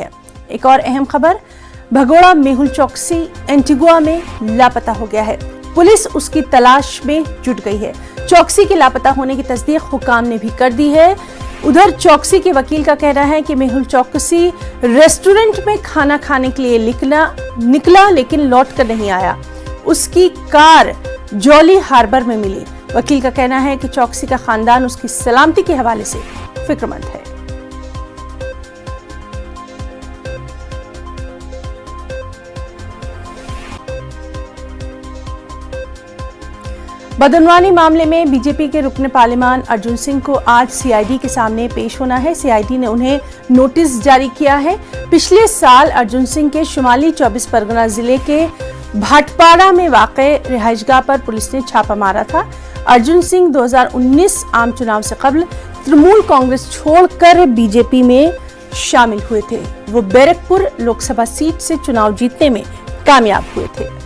है। एक और अहम खबर, भगोड़ा मेहुल चौकसी एंटीगुआ में लापता हो गया है। पुलिस उसकी तलाश में जुट गई है। चौकसी के लापता होने की तस्दीक हुकाम ने भी कर दी है। उधर चौकसी के वकील का कहना है कि मेहुल चौकसी रेस्टोरेंट में खाना खाने के लिए निकला लेकिन लौट कर नहीं आया। उसकी कार जॉली हार्बर में मिली। वकील का कहना है कि चौकसी का खानदान उसकी सलामती के हवाले से फिक्रमंद है। बदनवानी मामले में बीजेपी के रुकने पार्लिमान अर्जुन सिंह को आज सीआईडी के सामने पेश होना है। सीआईडी ने उन्हें नोटिस जारी किया है। पिछले साल अर्जुन सिंह के शुमाली 24 परगना जिले के भाटपाड़ा में वाक़े रिहाइशगाह पर पुलिस ने छापा मारा था। अर्जुन सिंह 2019 आम चुनाव से कबल तृणमूल कांग्रेस छोड़कर बीजेपी में शामिल हुए थे। वो बैरकपुर लोकसभा सीट से चुनाव जीतने में कामयाब हुए थे।